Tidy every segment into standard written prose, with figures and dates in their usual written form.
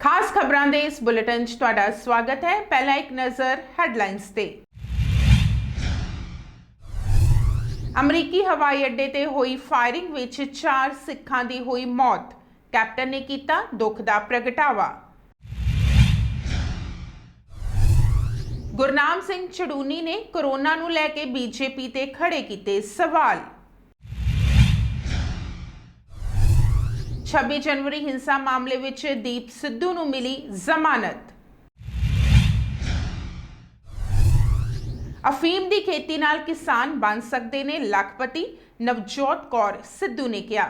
खास खबरां दे इस बुलेटिन च तुहाडा स्वागत है। पहला एक नज़र हैडलाइंस ते। अमरीकी हवाई अड्डे ते हुई फायरिंग विच 4 सिखां दी हुई मौत। कैप्टन ने कीता दुख दा प्रगटावा। गुरनाम सिंह चड़ूनी ने कोरोना नूं लैके बीजेपी ते खड़े कीते सवाल। 26 जनवरी हिंसा मामले विच दीप सिद्धू नूं मिली जमानत। अफीम की खेती नाल किसान बन सकते ने लखपति, नवजोत कौर सिद्धू ने कहा।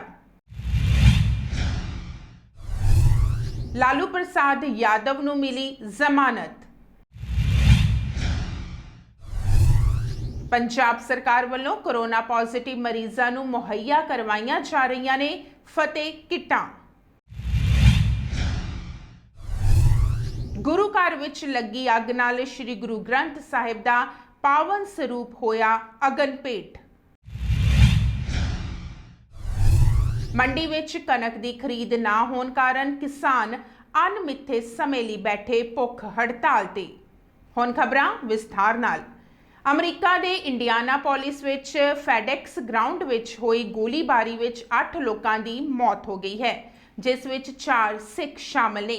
लालू प्रसाद यादव नूं मिली जमानत। पंजाब सरकार वालों कोरोना पॉजिटिव मरीजों नूं मुहैया करवाइयां जा रही ने फतेह किटां। गुरु घर विच लगी अग नाल श्री गुरु ग्रंथ साहिब दा पावन स्वरूप होया अगन-भेट। मंडी विच कनक दी खरीद ना होने कारण किसान अनमिथे समय लई बैठे भुख हड़ताल ते। हुण खबरां विस्तार नाल। अमरीका दे इंडियानापोलिस विच फैडेक्स ग्राउंड विच होई गोलीबारी विच 8 लोकां दी मौत हो गई है, जिस विच 4 सिख शामिल ने।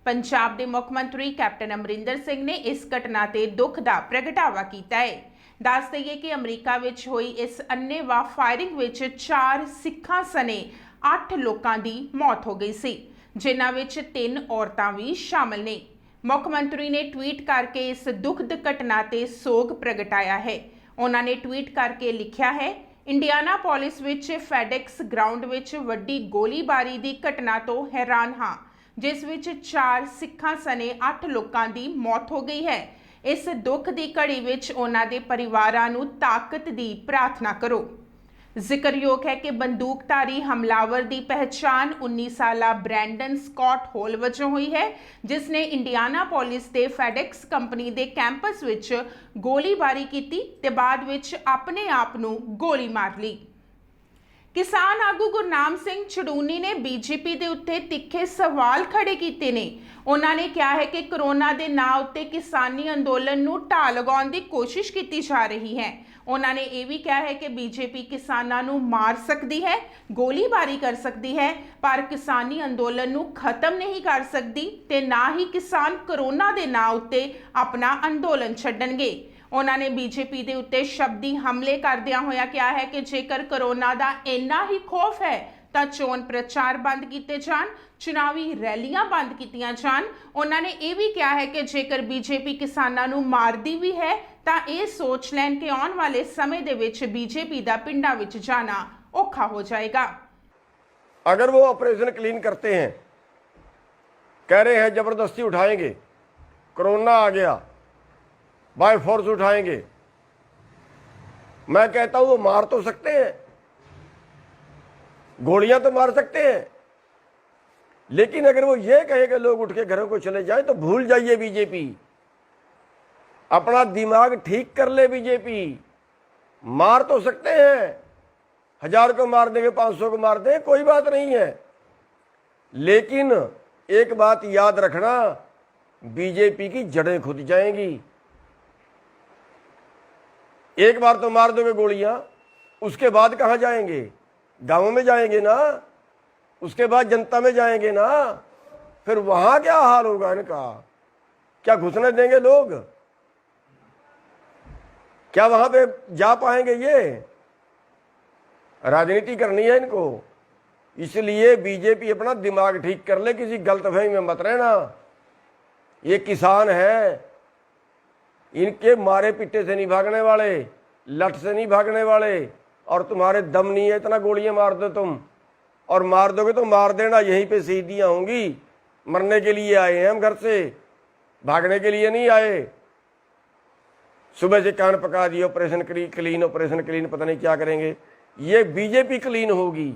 पंजाब के मुख मंत्री कैप्टन अमरिंदर सिंह ने इस घटना ते दुख दा प्रगटावा कीता है। दस दईए कि अमरीका विच हुई इस अन्नेवाह फायरिंग विच 4 सिखां सने 8 लोकां दी मौत हो गई सी, जिन्हां विच 3 औरतां भी शामिल ने। मुख मंत्री ने ट्वीट करके इस दुखद घटना ते सोग प्रगटाया है। उन्होंने ट्वीट करके लिखा है, इंडियानापोलिस विच फैडेक्स ग्राउंड विच वड्डी गोलीबारी की घटना तो हैरान हाँ, जिस विच 4 सिखां सने 8 लोकां दी मौत हो गई है। इस दुख की घड़ी विच उन्हां दे परिवारां नूं ताकत दी प्रार्थना करो। जिक्रयोग है कि बंदूकधारी हमलावर की पहचान 19 साला ब्रैंडन स्कॉट हॉल वजों हुई है, जिसने इंडियानापोलिस के फैडेक्स कंपनी के कैंपस विच गोलीबारी की ते बाद विच अपने आप नूं गोली मार ली। किसान आगू गुरनाम सिंह चड़ूनी ने बीजेपी के उत्ते तिखे सवाल खड़े किए ने। उन्होंने कहा है कि कोरोना के नां उत्ते किसानी अंदोलन नूं ढा लगाउण की कोशिश की जा रही है। उन्होंने यह भी कहा है कि बीजेपी किसानां नूं मार सकती है, गोलीबारी कर सकती है, पर किसानी अंदोलन नूं खत्म नहीं कर सकती ते ना ही किसान कोरोना के नां उत्ते अपना अंदोलन छड्डणगे। उन्होंने बीजेपी के उत्ते शब्दी हमले करदियां होया कहा है कि जेकर कोरोना का इन्ना ही खौफ है तो चोन प्रचार बंद किए जान, चुनावी रैलियां बंद कीतियां जान। उन्होंने यह भी कहा है कि जेकर बीजेपी किसानां नूं मारदी भी है तो यह सोच लैन कि आने वाले समय दे विच बीजेपी का पिंडां विच जाना औखा हो जाएगा। अगर वो ऑपरेशन क्लीन करते हैं, कह रहे हैं जबरदस्ती उठाएंगे, कोरोना आ गया बाय फोर्स उठाएंगे, मैं कहता हूं वो मार तो सकते हैं, गोलियां तो मार सकते हैं, लेकिन अगर वो ये कहे कि लोग उठ के घरों को चले जाएं तो भूल जाइए बीजेपी। अपना दिमाग ठीक कर ले बीजेपी। मार तो सकते हैं, 1000 को मार देंगे, 500 को मार देंगे, कोई बात नहीं है, लेकिन एक बात याद रखना, बीजेपी की जड़ें खुद जाएंगी। एक बार तो मार दोगे गोलियां, उसके बाद कहां जाएंगे? गांवों में जाएंगे ना, उसके बाद जनता में जाएंगे ना, फिर वहां क्या हाल होगा इनका? क्या घुसने देंगे लोग? क्या वहां पे जा पाएंगे? ये राजनीति करनी है इनको, इसलिए बीजेपी अपना दिमाग ठीक कर ले, किसी गलतफहमी में मत रहना। ये किसान है, इनके मारे पिट्टे से नहीं भागने वाले, लठ से नहीं भागने वाले, और तुम्हारे दम नहीं है इतना गोलियां मार दो तुम, और मार दोगे तो मार देना, यहीं पे शहीदियां होंगी। मरने के लिए आए हैं हम घर से, भागने के लिए नहीं आए। सुबह से कान पका दिए ऑपरेशन क्लीन, ऑपरेशन क्लीन, पता नहीं क्या करेंगे। ये बीजेपी क्लीन होगी,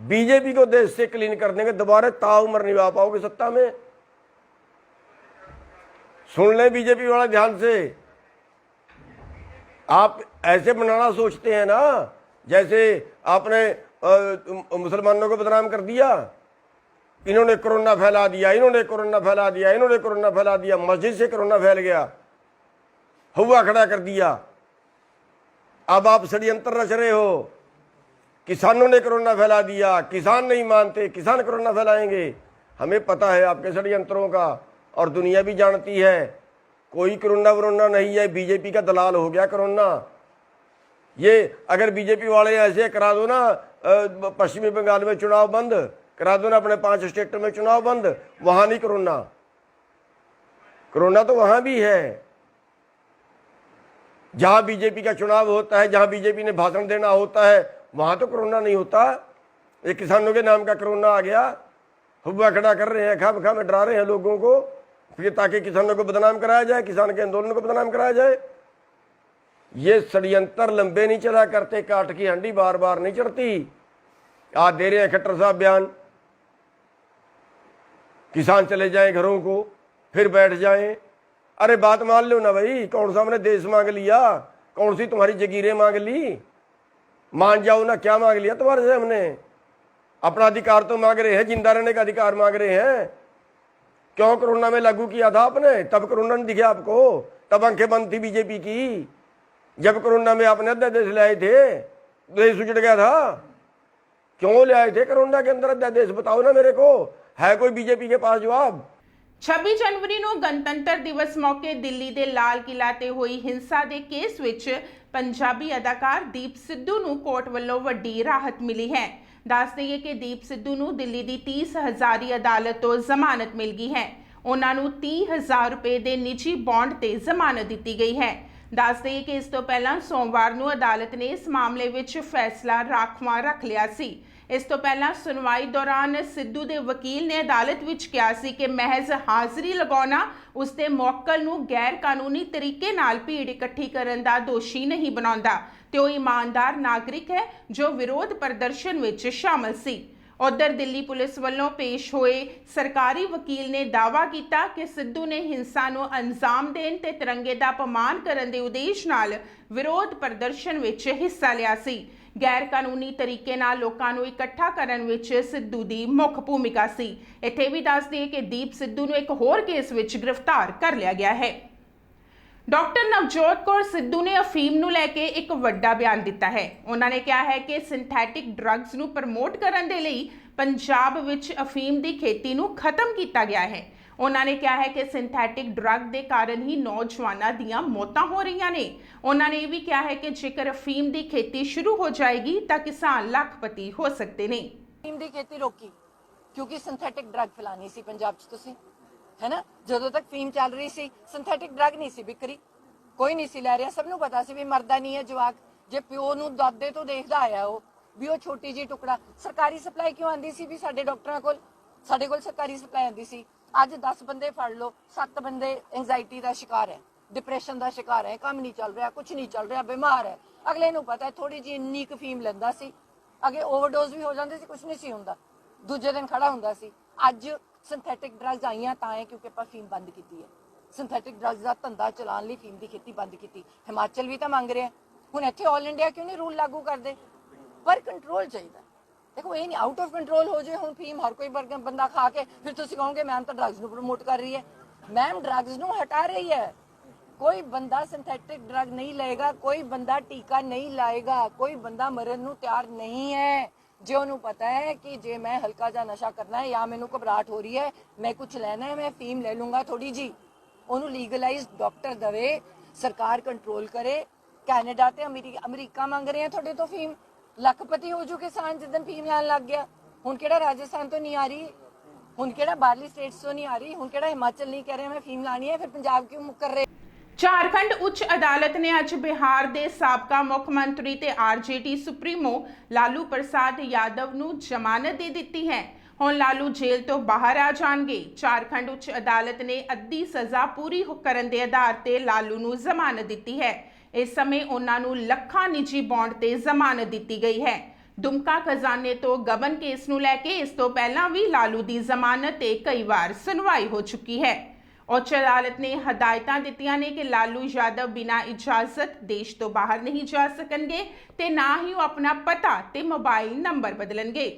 बीजेपी को देश से क्लीन कर देंगे, दोबारा ताउम्र निभा पाओगे सत्ता में। सुन ले बीजेपी वाला ध्यान से, आप ऐसे बनाना सोचते हैं ना जैसे आपने मुसलमानों को बदनाम कर दिया, इन्होंने कोरोना फैला दिया, इन्होंने कोरोना फैला दिया, इन्होंने कोरोना फैला दिया, मस्जिद से कोरोना फैल गया, हुआ खड़ा कर दिया। अब आप षड्यंत्र रच रहे हो, किसानों ने कोरोना फैला दिया, किसान नहीं मानते, किसान कोरोना फैलाएंगे। हमें पता है आपके षड्यंत्रों का, और दुनिया भी जानती है कोई कोरोना वरोना नहीं है, बीजेपी का दलाल हो गया कोरोना। ये अगर बीजेपी वाले ऐसे करा दो ना, पश्चिमी बंगाल में चुनाव बंद करा दो ना, अपने 5 स्टेट में चुनाव बंद, वहां नहीं कोरोना। कोरोना तो वहां भी है, जहां बीजेपी का चुनाव होता है, जहां बीजेपी ने भाषण देना होता है, वहां तो कोरोना नहीं होता। ये किसानों के नाम का कोरोना आ गया, हुआ खड़ा कर रहे हैं, खा में डरा रहे हैं लोगों को, फिर ताकि किसानों को बदनाम कराया जाए, किसान के आंदोलन को बदनाम कराया जाए। ये षड्यंत्र लंबे नहीं चला करते, काट की हंडी बार बार नहीं चढ़ती। आज दे रहे हैं खट्टर साहब बयान, किसान चले जाएं घरों को, फिर बैठ जाएं। अरे बात मान लो ना भाई, कौन सा हमने देश मांग लिया, कौन सी तुम्हारी जगीरें मांग ली, मान जाओ ना। क्या मांग लिया तुम्हारे से हमने? अपना अधिकार तो मांग रहे हैं, जिंदा रहने का अधिकार मांग रहे हैं। क्यों कोरोना में लागू किया था आपने? तब कोरोना नहीं दिखे आपको, तब आंखें बंद थी बीजेपी की। जब कोरोना में आपने अध्यादेश ले आए थे, देश उजड़ गया था। क्यों ले आए थे कोरोना के अंदर अध्यादेश? बताओ ना मेरे को, है कोई बीजेपी के पास जवाब? 26 जनवरी ਨੂੰ ਗਣਤੰਤਰ ਦਿਵਸ ਮੌਕੇ ਦਿੱਲੀ ਦੇ ਲਾਲ ਕਿਲਾ ਤੇ ਹੋਈ ਹਿੰਸਾ ਦੇ ਕੇਸ ਵਿੱਚ ਪੰਜਾਬੀ ਅਦਾਕਾਰ ਦੀਪ ਸਿੱਧੂ ਨੂੰ ਕੋਰਟ ਵੱਲੋਂ ਵੱਡੀ ਰਾਹਤ ਮਿਲੀ ਹੈ। ਦੱਸ ਦਈਏ ਕਿ ਦੀਪ ਸਿੱਧੂ ਨੂੰ ਦਿੱਲੀ ਦੀ 30 ਹਜ਼ਾਰੀ ਅਦਾਲਤ ਤੋਂ ਜ਼ਮਾਨਤ ਮਿਲ ਗਈ ਹੈ। ਉਹਨਾਂ ਨੂੰ 30,000 ਰੁਪਏ ਦੇ ਨਿੱਜੀ ਬੌਂਡ ਤੇ ਜ਼ਮਾਨਤ ਦਿੱਤੀ ਗਈ ਹੈ। ਦੱਸ ਦਈਏ ਕਿ ਇਸ ਤੋਂ ਪਹਿਲਾਂ ਸੋਮਵਾਰ ਨੂੰ ਅਦਾਲਤ ਨੇ ਇਸ ਮਾਮਲੇ ਵਿੱਚ ਫੈਸਲਾ ਰਾਖਵਾਂ ਰੱਖ ਲਿਆ ਸੀ। ਇਸ ਤੋਂ ਪਹਿਲਾਂ ਸੁਣਵਾਈ ਦੌਰਾਨ ਸਿੱਧੂ ਦੇ ਵਕੀਲ ਨੇ ਅਦਾਲਤ ਵਿੱਚ ਕਿਹਾ ਸੀ ਕਿ ਮਹਿਜ਼ ਹਾਜ਼ਰੀ ਲਗਾਉਣਾ ਉਸ ਦੇ ਮੁਅੱਕਲ ਨੂੰ ਗੈਰ ਕਾਨੂੰਨੀ ਤਰੀਕੇ ਨਾਲ ਭੀੜ ਇਕੱਠੀ ਕਰਨ ਦਾ ਦੋਸ਼ੀ ਨਹੀਂ ਬਣਾਉਂਦਾ ਤੇ ਉਹ ਇਮਾਨਦਾਰ ਨਾਗਰਿਕ ਹੈ ਜੋ ਵਿਰੋਧ ਪ੍ਰਦਰਸ਼ਨ ਵਿੱਚ ਸ਼ਾਮਲ ਸੀ। ਉਧਰ ਦਿੱਲੀ ਪੁਲਿਸ ਵੱਲੋਂ ਪੇਸ਼ ਹੋਏ ਸਰਕਾਰੀ ਵਕੀਲ ਨੇ ਦਾਅਵਾ ਕੀਤਾ ਕਿ ਸਿੱਧੂ ਨੇ ਹਿੰਸਾ ਨੂੰ ਅੰਜਾਮ ਦੇਣ ਤੇ ਤਿਰੰਗੇ ਦਾ ਅਪਮਾਨ ਕਰਨ ਦੇ ਉਦੇਸ਼ ਨਾਲ ਵਿਰੋਧ ਪ੍ਰਦਰਸ਼ਨ ਵਿੱਚ ਹਿੱਸਾ ਲਿਆ ਸੀ। ਗੈਰ ਕਾਨੂੰਨੀ ਤਰੀਕੇ ਨਾਲ ਲੋਕਾਂ ਨੂੰ ਇਕੱਠਾ ਕਰਨ ਵਿੱਚ ਸਿੱਧੂ ਦੀ ਮੁੱਖ ਭੂਮਿਕਾ ਸੀ। ਇੱਥੇ ਵੀ ਦੱਸ ਦਈਏ ਕਿ ਦੀਪ ਸਿੱਧੂ ਨੂੰ ਇੱਕ ਹੋਰ ਕੇਸ ਵਿੱਚ ਗ੍ਰਿਫਤਾਰ ਕਰ ਲਿਆ ਗਿਆ ਹੈ। ਡਾਕਟਰ ਨਵਜੋਤ ਕੌਰ ਸਿੱਧੂ ਨੇ ਅਫੀਮ ਨੂੰ ਲੈ ਕੇ ਇੱਕ ਵੱਡਾ ਬਿਆਨ ਦਿੱਤਾ ਹੈ। ਉਹਨਾਂ ਨੇ ਕਿਹਾ ਹੈ ਕਿ ਸਿੰਥੈਟਿਕ ਡਰੱਗਸ ਨੂੰ ਪ੍ਰਮੋਟ ਕਰਨ ਦੇ ਲਈ ਪੰਜਾਬ ਵਿੱਚ ਅਫੀਮ ਦੀ ਖੇਤੀ ਨੂੰ ਖਤਮ ਕੀਤਾ ਗਿਆ ਹੈ। ਉਹਨਾਂ ਨੇ ਕਿਹਾ ਹੈ ਕਿ ਸਿੰਥੈਟਿਕ ਡਰੱਗ ਦੇ ਕਾਰਨ ਹੀ ਨੌਜਵਾਨਾਂ ਦੀਆਂ ਮੌਤਾਂ ਹੋ ਰਹੀਆਂ ਨੇ। ਉਹਨਾਂ ਨੇ ਇਹ ਵੀ ਕਿਹਾ ਹੈ ਕਿ ਜੇਕਰ ਅਫੀਮ ਦੀ ਖੇਤੀ ਸ਼ੁਰੂ ਹੋ ਜਾਏਗੀ ਤਾਂ ਕਿਸਾਨ ਲੱਖਪਤੀ ਹੋ ਸਕਦੇ ਨੇ। ਅਫੀਮ ਦੀ ਖੇਤੀ ਰੋਕੀ ਕਿਉਂਕਿ ਸਿੰਥੈਟਿਕ ਡਰੱਗ ਫੈਲਾਣੀ ਸੀ ਪੰਜਾਬ 'ਚ ਤੁਸੀਂ, ਹੈ ਨਾ। ਜਦੋਂ ਤੱਕ ਫੀਮ ਚੱਲ ਰਹੀ ਸੀ ਸਿੰਥੈਟਿਕ ਡਰੱਗ ਨਹੀਂ ਸੀ ਵਿਕਰੀ, ਕੋਈ ਨਹੀਂ ਸੀ ਲੈ ਰਿਹਾ। ਸਭ ਨੂੰ ਪਤਾ ਸੀ ਵੀ ਮਰਦਾ ਨਹੀਂ ਹੈ ਜਵਾਕ, ਜੇ ਪਿਓ ਨੂੰ ਦਾਦੇ ਤੋਂ ਦੇਖਦਾ ਆਇਆ ਉਹ ਵੀ ਉਹ ਛੋਟੀ ਜਿਹੀ ਟੁਕੜਾ। ਸਰਕਾਰੀ ਸਪਲਾਈ ਕਿਉਂ ਆਂਦੀ ਸੀ ਵੀ ਸਾਡੇ ਡਾਕਟਰਾਂ ਕੋਲ, ਸਾਡੇ ਕੋਲ ਸਰਕਾਰੀ ਸਪਲਾਈ ਆਂਦੀ ਸੀ। ਅੱਜ 10 ਬੰਦੇ ਫੜ ਲਓ, 7 ਬੰਦੇ ਐਂਜ਼ਾਈਟੀ ਦਾ ਸ਼ਿਕਾਰ ਹੈ, ਡਿਪਰੈਸ਼ਨ ਦਾ ਸ਼ਿਕਾਰ ਹੈ, ਕੰਮ ਨਹੀਂ ਚੱਲ ਰਿਹਾ, ਕੁਝ ਨਹੀਂ ਚੱਲ ਰਿਹਾ, ਬਿਮਾਰ ਹੈ। ਅਗਲੇ ਨੂੰ ਪਤਾ ਥੋੜੀ ਜਿਹੀ ਇੰਨੀ ਕੁ ਫੀਮ ਲੈਂਦਾ ਸੀ, ਅੱਗੇ ਓਵਰਡੋਜ਼ ਵੀ ਹੋ ਜਾਂਦੇ ਸੀ, ਕੁਝ ਨਹੀਂ ਸੀ ਹੁੰਦਾ, ਦੂਜੇ ਦਿਨ ਖੜਾ ਹੁੰਦਾ ਸੀ। ਅੱਜ ਸਿੰਥੈਟਿਕ ਡਰੱਗਸ ਆਈਆਂ ਤਾਂ ਹੈ ਕਿਉਂਕਿ ਆਪਾਂ ਫੀਮ ਬੰਦ ਕੀਤੀ ਹੈ। ਸਿੰਥੈਟਿਕ ਡਰੱਗਸ ਦਾ ਧੰਦਾ ਚਲਾਉਣ ਲਈ ਫੀਮ ਦੀ ਖੇਤੀ ਬੰਦ ਕੀਤੀ। ਹਿਮਾਚਲ ਵੀ ਤਾਂ ਮੰਗ ਰਿਹਾ, ਹੁਣ ਇੱਥੇ ਆਲ ਇੰਡੀਆ ਕਿਉਂ ਨਹੀਂ ਰੂਲ ਲਾਗੂ ਕਰਦੇ? ਪਰ ਕੰਟਰੋਲ ਚਾਹੀਦਾ। देखो ये नहीं आउट ऑफ कंट्रोल हो जाए हुण फीम हर कोई बंदा खा के फिर तुसीं कहोगे मैम तो ड्रग्स नूं प्रमोट कर रही है। मैम ड्रग्स नूं हटा रही है। कोई बंदा सिंथेटिक ड्रग नहीं लेगा, कोई बंदा टीका नहीं लाएगा, कोई बंदा मरन नूं तैयार नहीं है। जे उन्होंने पता है कि जे मैं हल्का जा नशा करना है या मैनू घबराहट हो रही है, मैं कुछ लेना है, मैं फीम ले लूँगा थोड़ी जी, उन्होंने लीगलाइज डॉक्टर दवे, सरकार कंट्रोल करे। कैनेडा ते अमरीका मंग रहे हैं थोड़े तो फीम, ਲੱਖਪਤੀ ਹੋ ਜੂ ਕਿਸਾਨ ਜਿੱਦਨ ਫੀਮ ਲੈਣ ਲੱਗ ਗਿਆ। ਹੁਣ ਕਿਹੜਾ ਰਾਜਸਥਾਨ ਤੋਂ ਨਹੀਂ ਆ ਰਹੀ, ਹੁਣ ਕਿਹੜਾ ਬਾਹਰਲੀ ਸਟੇਟਸ ਤੋਂ ਨਹੀਂ ਆ ਰਹੀ, ਹੁਣ ਕਿਹੜਾ ਹਿਮਾਚਲ ਨਹੀਂ ਕਹਿ ਰਿਹਾ ਮੈਂ ਫੀਮ ਲਾਣੀ ਹੈ, ਫਿਰ ਪੰਜਾਬ ਕਿਉਂ ਮੁੱਕਰ ਰਹੇ? ਝਾਰਖੰਡ ਉੱਚ ਅਦਾਲਤ ਨੇ ਅੱਜ ਬਿਹਾਰ ਦੇ ਸਾਬਕਾ ਮੁੱਖ ਮੰਤਰੀ ਤੇ ਆਰਜੇਡੀ ਸੁਪਰੀਮੋ ਲਾਲੂ ਪ੍ਰਸਾਦ ਯਾਦਵ ਨੂੰ ਜ਼ਮਾਨਤ ਦੇ ਦਿੱਤੀ ਹੈ। ਹੁਣ ਲਾਲੂ ਜੇਲ੍ਹ ਤੋਂ ਬਾਹਰ ਆ ਜਾਣਗੇ। ਝਾਰਖੰਡ ਉੱਚ ਅਦਾਲਤ ਨੇ ਅੱਧੀ ਸਜ਼ਾ ਪੂਰੀ ਕਰਨ ਦੇ ਆਧਾਰ ਤੇ ਲਾਲੂ ਨੂੰ ਜ਼ਮਾਨਤ ਦਿੱਤੀ ਹੈ। ਇਸ ਸਮੇਂ ਉਹਨਾਂ ਨੂੰ ਲੱਖਾਂ ਨਿੱਜੀ ਬੌਂਡ ਤੇ ਜ਼ਮਾਨਤ ਦਿੱਤੀ ਗਈ ਹੈ। ਦੁਮਕਾ ਖਜ਼ਾਨੇ ਤੋਂ ਗਬਨ ਕੇਸ ਨੂੰ ਲੈ ਕੇ ਇਸ ਤੋਂ ਪਹਿਲਾਂ ਵੀ ਲਾਲੂ ਦੀ ਜ਼ਮਾਨਤ ਤੇ ਕਈ ਵਾਰ ਸੁਣਵਾਈ ਹੋ ਚੁੱਕੀ ਹੈ। ਉੱਚ ਅਦਾਲਤ ਨੇ ਹਦਾਇਤਾਂ ਦਿੱਤੀਆਂ ਨੇ ਕਿ ਲਾਲੂ ਯਾਦਵ ਬਿਨਾਂ ਇਜਾਜ਼ਤ ਦੇਸ਼ ਤੋਂ ਬਾਹਰ ਨਹੀਂ ਜਾ ਸਕਣਗੇ ਤੇ ਨਾ ਹੀ ਉਹ ਆਪਣਾ ਪਤਾ ਤੇ ਮੋਬਾਈਲ ਨੰਬਰ ਬਦਲਣਗੇ।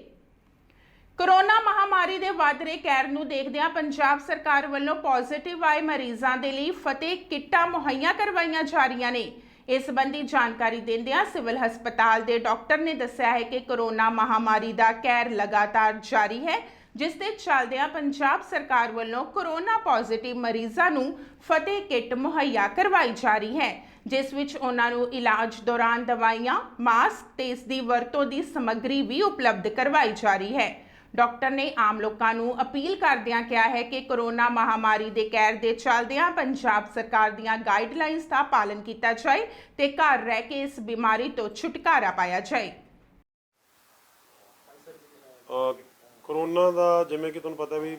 ਕੋਰੋਨਾ ਮਹਾਮਾਰੀ ਦੇ ਵੱਧ ਰਹੇ ਕਹਿਰ ਨੂੰ ਦੇਖਦਿਆਂ ਪੰਜਾਬ ਸਰਕਾਰ ਵੱਲੋਂ ਪੋਜ਼ਿਟਿਵ ਆਏ ਮਰੀਜ਼ਾਂ ਦੇ ਲਈ ਫਤਿਹ ਕਿੱਟਾਂ ਮੁਹੱਈਆ ਕਰਵਾਈਆਂ ਜਾ ਰਹੀਆਂ ਨੇ। ਇਸ ਸੰਬੰਧੀ ਜਾਣਕਾਰੀ ਦਿੰਦਿਆਂ ਸਿਵਲ ਹਸਪਤਾਲ ਦੇ ਡਾਕਟਰ ਨੇ ਦੱਸਿਆ ਹੈ ਕਿ ਕੋਰੋਨਾ ਮਹਾਮਾਰੀ ਦਾ ਕਹਿਰ ਲਗਾਤਾਰ ਜਾਰੀ ਹੈ, ਜਿਸ ਦੇ ਚੱਲਦਿਆਂ ਪੰਜਾਬ ਸਰਕਾਰ ਵੱਲੋਂ ਕੋਰੋਨਾ ਪੋਜ਼ਿਟਿਵ ਮਰੀਜ਼ਾਂ ਨੂੰ ਫਤਿਹ ਕਿੱਟ ਮੁਹੱਈਆ ਕਰਵਾਈ ਜਾ ਰਹੀ ਹੈ, ਜਿਸ ਵਿੱਚ ਉਹਨਾਂ ਨੂੰ ਇਲਾਜ ਦੌਰਾਨ ਦਵਾਈਆਂ, ਮਾਸਕ ਤੇ ਇਸ ਦੀ ਵਰਤੋਂ ਦੀ ਸਮੱਗਰੀ ਵੀ ਉਪਲਬਧ ਕਰਵਾਈ ਜਾ ਰਹੀ ਹੈ। ਡਾਕਟਰ ਨੇ ਆਮ ਲੋਕਾਂ ਨੂੰ ਅਪੀਲ ਕਰਦਿਆਂ ਕਿਹਾ ਹੈ ਕਿ ਕੋਰੋਨਾ ਮਹਾਮਾਰੀ ਦੇ ਕਹਿਰ ਦੇ ਚੱਲਦਿਆਂ ਪੰਜਾਬ ਸਰਕਾਰ ਦੀਆਂ ਗਾਈਡਲਾਈਨਸ ਦਾ ਪਾਲਨ ਕੀਤਾ ਜਾਏ ਤੇ ਘਰ ਰਹਿ ਕੇ ਇਸ ਬਿਮਾਰੀ ਤੋਂ ਛੁਟਕਾਰਾ ਪਾਇਆ ਜਾਏ। ਕੋਰੋਨਾ ਦਾ ਜਿਵੇਂ ਕਿ ਤੁਹਾਨੂੰ ਪਤਾ ਵੀ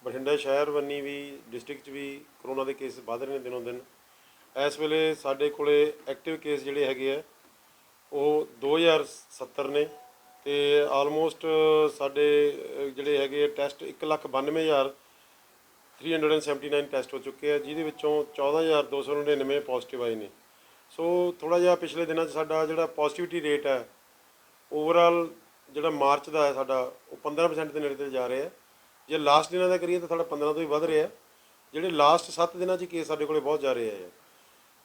ਬਠਿੰਡਾ ਸ਼ਹਿਰ ਵੰਨੀ ਵੀ ਡਿਸਟ੍ਰਿਕਟ 'ਚ ਵੀ ਕੋਰੋਨਾ ਦੇ ਕੇਸ ਵੱਧ ਰਹੇ ਨੇ ਦਿਨੋਂ ਦਿਨ। ਇਸ ਵੇਲੇ ਸਾਡੇ ਕੋਲੇ ਐਕਟਿਵ ਕੇਸ ਜਿਹੜੇ ਹੈਗੇ ਆ ਉਹ 2070 ਨੇ ਤੇ ਆਲਮੋਸਟ ਸਾਡੇ ਜਿਹੜੇ ਹੈਗੇ ਟੈਸਟ 1,92,379 ਟੈਸਟ ਹੋ ਚੁੱਕੇ ਆ, ਜਿਹਦੇ ਵਿੱਚੋਂ 14,299 ਪੋਜ਼ਿਟਿਵ ਆਏ ਨੇ। ਸੋ ਥੋੜਾ ਜਿਹਾ ਪਿਛਲੇ ਦਿਨਾਂ 'ਚ ਸਾਡਾ ਜਿਹੜਾ ਪੋਜ਼ਿਟਿਵਿਟੀ ਰੇਟ ਹੈ ਓਵਰਆਲ ਜਿਹੜਾ ਮਾਰਚ ਦਾ ਹੈ ਸਾਡਾ ਉਹ 15% ਦੇ ਨੇੜੇ ਤੇ ਜਾ ਰਿਹਾ ਹੈ। ਜੇ ਲਾਸਟ ਦਿਨਾਂ ਦਾ ਕਰੀਏ ਤਾਂ ਸਾਡਾ 15 ਤੋਂ ਹੀ ਵੱਧ ਰਿਹਾ। ਜਿਹੜੇ ਲਾਸਟ 7 ਦਿਨਾਂ 'ਚ ਕੇਸ ਸਾਡੇ ਕੋਲੇ ਬਹੁਤ ਜਾ ਰਹੇ ਹੈ।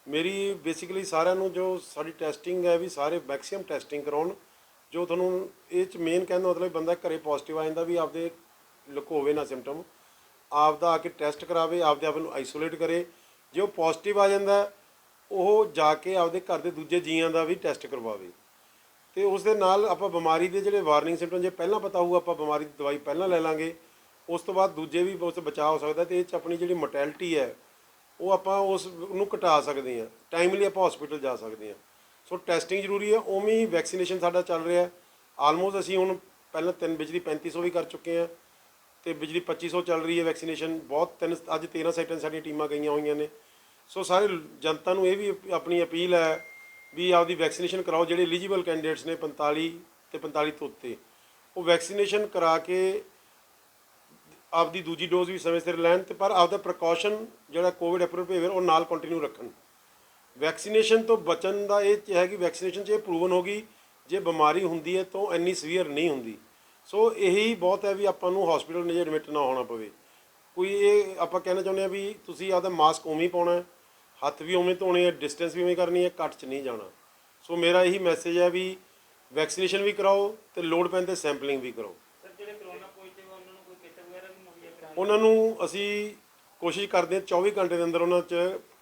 ਮੇਰੀ ਬੇਸਿਕਲੀ ਸਾਰਿਆਂ ਨੂੰ ਜੋ ਸਾਡੀ ਟੈਸਟਿੰਗ ਹੈ ਵੀ ਸਾਰੇ ਮੈਕਸਿਮਮ ਟੈਸਟਿੰਗ ਕਰਾਉਣ। ਜੋ ਤੁਹਾਨੂੰ ਇਹ 'ਚ ਮੇਨ ਕਹਿਣ ਦਾ ਮਤਲਬ ਬੰਦਾ ਘਰੇ ਪੋਜ਼ਿਟਿਵ ਆ ਜਾਂਦਾ ਵੀ ਆਪਦੇ ਲੁਕੋਵੇ ਨਾ ਸਿੰਪਟਮ, ਆਪਦਾ ਆ ਕੇ ਟੈਸਟ ਕਰਾਵੇ, ਆਪਦੇ ਆਪ ਨੂੰ ਆਈਸੋਲੇਟ ਕਰੇ। ਜੇ ਉਹ ਪੋਜ਼ਿਟਿਵ ਆ ਜਾਂਦਾ ਉਹ ਜਾ ਕੇ ਆਪਦੇ ਘਰ ਦੇ ਦੂਜੇ ਜੀਆਂ ਦਾ ਵੀ ਟੈਸਟ ਕਰਵਾਵੇ। ਤੇ ਉਸ ਦੇ ਨਾਲ ਆਪਾਂ ਬਿਮਾਰੀ ਦੇ ਜਿਹੜੇ ਵਾਰਨਿੰਗ ਸਿੰਪਟਮ ਜੇ ਪਹਿਲਾਂ ਪਤਾ ਹੋਊ ਆਪਾਂ ਬਿਮਾਰੀ ਦੀ ਦਵਾਈ ਪਹਿਲਾਂ ਲੈ ਲਾਂਗੇ, ਉਸ ਤੋਂ ਬਾਅਦ ਦੂਜੇ ਵੀ ਉਸ ਤੋਂ ਬਚਾਅ ਹੋ ਸਕਦਾ। ਤੇ ਇਹ 'ਚ ਆਪਣੀ ਜਿਹੜੀ ਮੋਰਟੈਲਿਟੀ ਹੈ ਉਹ ਆਪਾਂ ਉਸ ਨੂੰ ਘਟਾ ਸਕਦੇ ਹਾਂ, ਟਾਈਮਲੀ ਆਪਾਂ ਹਸਪੀਟਲ ਜਾ ਸਕਦੇ ਹਾਂ। ਸੋ ਟੈਸਟਿੰਗ ਜ਼ਰੂਰੀ ਹੈ। ਉਵੇਂ ਹੀ ਵੈਕਸੀਨੇਸ਼ਨ ਸਾਡਾ ਚੱਲ ਰਿਹਾ। ਆਲਮੋਸਟ ਅਸੀਂ ਹੁਣ ਪਹਿਲਾਂ ਬਿਜਲੀ 3500 ਵੀ ਕਰ ਚੁੱਕੇ ਹਾਂ ਤੇ ਬਿਜਲੀ 2500 ਚੱਲ ਰਹੀ ਹੈ ਵੈਕਸੀਨੇਸ਼ਨ। ਬਹੁਤ ਅੱਜ 13 ਸੈਕਟਰ ਸਾਡੀਆਂ ਟੀਮਾਂ ਗਈਆਂ ਹੋਈਆਂ ਨੇ। ਸੋ ਸਾਰੇ ਜਨਤਾ ਨੂੰ ਇਹ ਵੀ ਆਪਣੀ ਅਪੀਲ ਹੈ ਵੀ ਆਪਦੀ ਵੈਕਸੀਨੇਸ਼ਨ ਕਰਾਓ। ਜਿਹੜੇ ਐਲੀਜੀਬਲ ਕੈਂਡੀਡੇਟਸ ਨੇ 45 ਤੇ 45 ਤੋਂ ਉੱਤੇ, ਉਹ ਵੈਕਸੀਨੇਸ਼ਨ ਕਰਾ ਕੇ ਆਪਦੀ ਦੂਜੀ ਡੋਜ਼ ਵੀ ਸਮੇਂ ਸਿਰ ਲੈਣ ਤੇ ਪਰ ਆਪਦਾ ਪ੍ਰੀਕਾਸ਼ਨ ਜਿਹੜਾ ਕੋਵਿਡ ਐਪਰੋਪ੍ਰੀਏਟ ਬਿਹੇਵੀਅਰ ਉਹ ਨਾਲ ਕੰਟੀਨਿਊ ਰੱਖਣ। ਵੈਕਸੀਨੇਸ਼ਨ ਤੋਂ ਬਚਣ ਦਾ ਇਹ ਹੈ ਕਿ ਵੈਕਸੀਨੇਸ਼ਨ 'ਚ ਇਹ ਪ੍ਰੂਵਨ ਹੋ ਗਈ ਜੇ ਬਿਮਾਰੀ ਹੁੰਦੀ ਹੈ ਤਾਂ ਇੰਨੀ ਸੀਵੀਅਰ ਨਹੀਂ ਹੁੰਦੀ। ਸੋ ਇਹੀ ਬਹੁਤ ਹੈ ਵੀ ਆਪਾਂ ਨੂੰ ਹਸਪੀਟਲ ਨੇ ਐਡਮਿਟ ਨਾ ਹੋਣਾ ਪਵੇ। ਕੋਈ ਇਹ ਆਪਾਂ ਕਹਿਣਾ ਚਾਹੁੰਦੇ ਹਾਂ ਵੀ ਤੁਸੀਂ ਆਪਦਾ ਮਾਸਕ ਉਵੇਂ ਹੀ ਪਾਉਣਾ ਹੈ, ਹੱਥ ਵੀ ਉਵੇਂ ਧੋਣੇ ਹੈ, ਡਿਸਟੈਂਸ ਵੀ ਉਵੇਂ ਕਰਨੀ ਹੈ, ਘੱਟ 'ਚ ਨਹੀਂ ਜਾਣਾ। ਸੋ ਮੇਰਾ ਇਹੀ ਮੈਸੇਜ ਹੈ ਵੀ ਵੈਕਸੀਨੇਸ਼ਨ ਵੀ ਕਰਾਓ ਤੇ ਲੋੜ ਪੈਣ 'ਤੇ ਸੈਂਪਲਿੰਗ ਵੀ ਕਰੋ। ਉਹਨਾਂ ਨੂੰ ਅਸੀਂ ਕੋਸ਼ਿਸ਼ ਕਰਦੇ ਹਾਂ 24 ਘੰਟੇ ਦੇ ਅੰਦਰ ਉਹਨਾਂ 'ਚ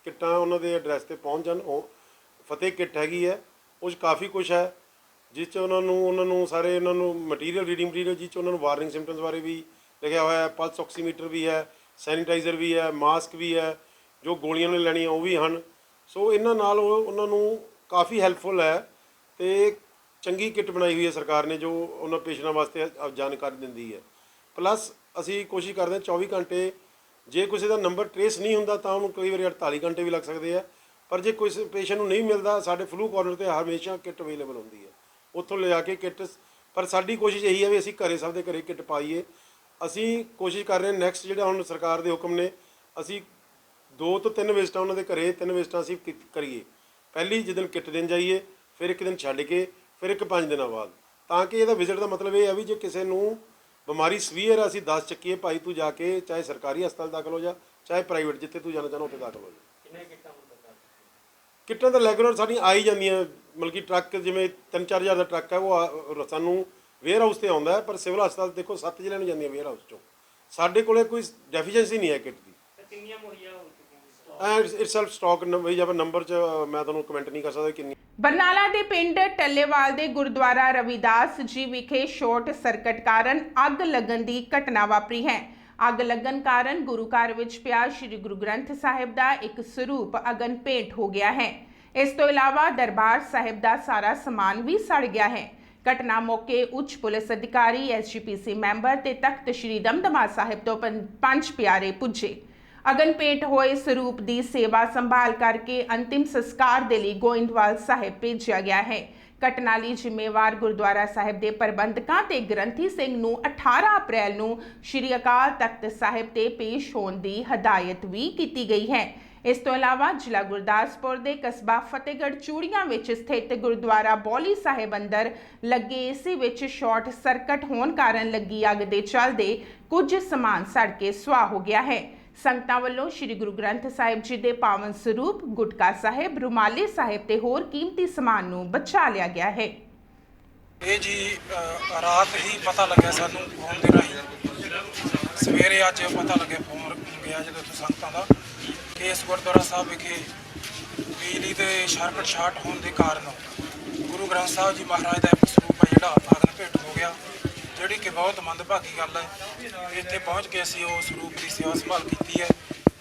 ਕਿੱਟਾਂ ਉਹਨਾਂ ਦੇ ਐਡਰੈਸ 'ਤੇ ਪਹੁੰਚ ਜਾਣ। ਉਹ ਫਤਿਹ ਕਿੱਟ ਹੈਗੀ ਹੈ, ਉਹ 'ਚ ਕਾਫੀ ਕੁਛ ਹੈ ਜਿਸ 'ਚ ਉਹਨਾਂ ਨੂੰ ਸਾਰੇ ਉਹਨਾਂ ਨੂੰ ਮਟੀਰੀਅਲ ਰੀਡਿੰਗ ਮਟੀਰੀਅਲ ਜਿਸ 'ਚ ਉਹਨਾਂ ਨੂੰ ਵਾਰਨਿੰਗ ਸਿੰਪਟਮਸ ਬਾਰੇ ਵੀ ਲਿਖਿਆ ਹੋਇਆ ਹੈ, ਪਲਸ ਆਕਸੀਮੀਟਰ ਵੀ ਹੈ, ਸੈਨੀਟਾਈਜ਼ਰ ਵੀ ਹੈ, ਮਾਸਕ ਵੀ ਹੈ, ਜੋ ਗੋਲੀਆਂ ਨੇ ਲੈਣੀਆਂ ਉਹ ਵੀ ਹਨ। ਸੋ ਇਹਨਾਂ ਨਾਲ ਉਹਨਾਂ ਨੂੰ ਕਾਫੀ ਹੈਲਪਫੁਲ ਹੈ ਤੇ ਚੰਗੀ ਕਿੱਟ ਬਣਾਈ ਹੋਈ ਹੈ ਸਰਕਾਰ ਨੇ ਜੋ ਉਹਨਾਂ ਪੇਸ਼ੈਂਟਾਂ ਵਾਸਤੇ ਜਾਣਕਾਰੀ ਦਿੰਦੀ ਹੈ। ਪਲੱਸ ਅਸੀਂ ਕੋਸ਼ਿਸ਼ ਕਰਦੇ ਹਾਂ 24 ਘੰਟੇ ਜੇ ਕਿਸੇ ਦਾ ਨੰਬਰ ਟਰੇਸ ਨਹੀਂ ਹੁੰਦਾ ਤਾਂ ਉਹਨੂੰ ਕਈ ਵਾਰੀ 48 ਘੰਟੇ ਵੀ ਲੱਗ ਸਕਦੇ ਆ। ਪਰ ਜੇ ਕੋਈ ਪੇਸ਼ੈਂਟ ਨੂੰ ਨਹੀਂ ਮਿਲਦਾ ਸਾਡੇ ਫਲੂ ਕਾਰਨਰ 'ਤੇ ਹਮੇਸ਼ਾ ਕਿੱਟ ਅਵੇਲੇਬਲ ਹੁੰਦੀ ਹੈ, ਉੱਥੋਂ ਲਿਜਾ ਕੇ ਕਿੱਟ। ਪਰ ਸਾਡੀ ਕੋਸ਼ਿਸ਼ ਇਹੀ ਹੈ ਵੀ ਅਸੀਂ ਘਰੇ ਸਭ ਦੇ ਘਰੇ ਕਿੱਟ ਪਾਈਏ। ਅਸੀਂ ਕੋਸ਼ਿਸ਼ ਕਰ ਰਹੇ ਹਾਂ ਨੈਕਸਟ ਜਿਹੜਾ ਹੁਣ ਸਰਕਾਰ ਦੇ ਹੁਕਮ ਨੇ ਅਸੀਂ 2 ਤੋਂ 3 ਵਿਜ਼ਿਟਾਂ ਉਹਨਾਂ ਦੇ ਘਰੇ 3 ਵਿਜ਼ਿਟਾਂ ਅਸੀਂ ਕਰੀਏ। ਪਹਿਲੀ ਜਿੱਦਣ ਕਿੱਟ ਦੇਣ ਜਾਈਏ, ਫਿਰ ਇੱਕ ਦਿਨ ਛੱਡ ਕੇ, ਫਿਰ ਇੱਕ 5 ਦਿਨਾਂ ਬਾਅਦ, ਤਾਂ ਕਿ ਇਹਦਾ ਵਿਜ਼ਿਟ ਦਾ ਮਤਲਬ ਇਹ ਹੈ ਵੀ ਜੇ ਕਿਸੇ ਨੂੰ ਬਿਮਾਰੀ ਸਵੀਅਰ ਅਸੀਂ 10 ਚੱਕੀਏ ਭਾਈ ਤੂੰ ਜਾ ਕੇ ਚਾਹੇ ਸਰਕਾਰੀ ਹਸਪਤਾਲ ਦਾਖਲ ਹੋ ਜਾ ਚਾਹੇ ਪ੍ਰਾਈਵੇਟ ਜਿੱਥੇ ਤੂੰ ਜਾਣਾ ਚਾਹੁੰਦਾ ਉੱਥੇ ਦਾਖਲ ਹੋ ਜਾ। ਕਿੱਟਾਂ ਤਾਂ ਰੈਗੂਲਰ ਸਾਡੀਆਂ ਆ ਹੀ ਜਾਂਦੀਆਂ, ਮਤਲਬ ਕਿ ਟਰੱਕ ਜਿਵੇਂ 3-4 ਹਜ਼ਾਰ ਦਾ ਟਰੱਕ ਹੈ ਉਹ ਸਾਨੂੰ ਵੇਅਰ ਹਾਊਸ 'ਤੇ ਆਉਂਦਾ ਹੈ। ਪਰ ਸਿਵਲ ਹਸਪਤਾਲ ਦੇਖੋ 7 ਜ਼ਿਲ੍ਹਿਆਂ ਨੂੰ ਜਾਂਦੀਆਂ ਵੇਅਰ ਹਾਊਸ 'ਚੋਂ। ਸਾਡੇ ਕੋਲੇ ਕੋਈ ਡੈਫੀਸ਼ੀਐਂਸੀ ਨਹੀਂ ਹੈ kit the. It's self stock number 'ਚ ਮੈਂ ਤੁਹਾਨੂੰ ਕਮੈਂਟ ਨਹੀਂ ਕਰ ਸਕਦਾ ਕਿੰਨੀ। ਬਰਨਾਲਾ ਦੇ ਪਿੰਡ ਟੱਲੇਵਾਲ ਦੇ ਗੁਰਦੁਆਰਾ ਰਵਿਦਾਸ ਜੀ ਵਿਖੇ ਸ਼ਾਰਟ ਸਰਕਟ ਕਾਰਨ ਅੱਗ ਲੱਗਣ ਦੀ ਘਟਨਾ ਵਾਪਰੀ ਹੈ। ਅੱਗ ਲੱਗਣ ਕਾਰਨ ਗੁਰੂ ਘਰ ਵਿੱਚ ਪਿਆ ਸ੍ਰੀ ਗੁਰੂ ਗ੍ਰੰਥ ਸਾਹਿਬ ਦਾ ਇੱਕ ਸਰੂਪ ਅਗਨ ਭੇਟ ਹੋ ਗਿਆ ਹੈ। ਇਸ ਤੋਂ ਇਲਾਵਾ ਦਰਬਾਰ ਸਾਹਿਬ ਦਾ ਸਾਰਾ ਸਮਾਨ ਵੀ ਸੜ ਗਿਆ ਹੈ। ਘਟਨਾ ਮੌਕੇ ਉੱਚ ਪੁਲਿਸ ਅਧਿਕਾਰੀ, ਐਸਜੀਪੀਸੀ ਮੈਂਬਰ ਤੇ ਤਖਤ ਸ੍ਰੀ ਦਮਦਮਾ ਸਾਹਿਬ ਤੋਂ 5 ਪਿਆਰੇ ਪੁੱਜੇ। ਅਗਨ ਭੇਟ ਹੋਏ ਸਰੂਪ ਦੀ ਸੇਵਾ ਸੰਭਾਲ ਕਰਕੇ ਅੰਤਿਮ ਸੰਸਕਾਰ ਦੇ ਲਈ ਗੋਇੰਦਵਾਲ ਸਾਹਿਬ ਭੇਜਿਆ ਗਿਆ ਹੈ। ਘਟਨਾ ਲਈ ਜ਼ਿੰਮੇਵਾਰ ਗੁਰਦੁਆਰਾ ਸਾਹਿਬ ਦੇ ਪ੍ਰਬੰਧਕਾਂ ਤੇ ਗ੍ਰੰਥੀ ਸਿੰਘ ਨੂੰ 18 ਅਪ੍ਰੈਲ ਨੂੰ ਸ਼੍ਰੀ ਅਕਾਲ ਤਖਤ ਸਾਹਿਬ ਤੇ ਪੇਸ਼ ਹੋਣ ਦੀ ਹਦਾਇਤ ਵੀ ਕੀਤੀ ਗਈ ਹੈ। ਇਸ ਤੋਂ ਇਲਾਵਾ ਜ਼ਿਲ੍ਹਾ ਗੁਰਦਾਸਪੁਰ ਦੇ ਕਸਬਾ ਫਤਿਹਗੜ੍ਹ ਚੂੜੀਆਂ ਵਿੱਚ ਸਥਿਤ ਗੁਰਦੁਆਰਾ ਬੌਲੀ ਸਾਹਿਬ ਅੰਦਰ ਲੱਗੇ ਏਸੀ ਵਿੱਚ ਸ਼ਾਰਟ ਸਰਕਟ ਹੋਣ ਕਾਰਨ ਲੱਗੀ ਅੱਗ ਦੇ ਚੱਲਦੇ ਕੁਝ ਸਮਾਨ ਸੜ ਕੇ ਸੁਆਹ ਹੋ ਗਿਆ ਹੈ। ਸੰਗਤਾਂ ਵੱਲੋਂ ਸ੍ਰੀ ਗੁਰੂ ਗ੍ਰੰਥ ਸਾਹਿਬ ਜੀ ਦੇ ਪਾਵਨ ਸਰੂਪ ਗੁਟਕਾ ਸਾਹਿਬ, ਰੁਮਾਲੇ ਸਾਹਿਬ ਤੇ ਹੋਰ ਕੀਮਤੀ ਸਮਾਨ ਨੂੰ ਬਚਾ ਲਿਆ ਗਿਆ ਹੈ। ਇਹ ਜੀ ਰਾਤ ਹੀ ਪਤਾ ਲੱਗਿਆ ਸਾਨੂੰ ਫੋਨ ਦੇ ਰਾਹੀਂ। ਸਵੇਰੇ ਅੱਜ ਪਤਾ ਲੱਗਿਆ ਫੋਨ ਗਿਆ ਜਦੋਂ ਤੋਂ ਸੰਗਤਾਂ ਦਾ ਕਿ ਇਸ ਗੁਰਦੁਆਰਾ ਸਾਹਿਬ ਵਿਖੇ ਬਿਜਲੀ ਦੇ ਸ਼ਾਰਟ ਹੋਣ ਦੇ ਕਾਰਨ ਗੁਰੂ ਗ੍ਰੰਥ ਸਾਹਿਬ ਜੀ ਮਹਾਰਾਜ ਦਾ ਇੱਕ ਸਰੂਪ ਹੈ ਜਿਹੜਾ ਅਗਨ ਭੇਟ ਹੋ ਗਿਆ, ਜਿਹੜੀ ਕਿ ਬਹੁਤ ਮੰਦਭਾਗੀ ਗੱਲ ਹੈ। ਇੱਥੇ ਪਹੁੰਚ ਕੇ ਅਸੀਂ ਉਹ ਸਰੂਪ ਦੀ ਸੇਵਾ ਸੰਭਾਲ ਕੀਤੀ ਹੈ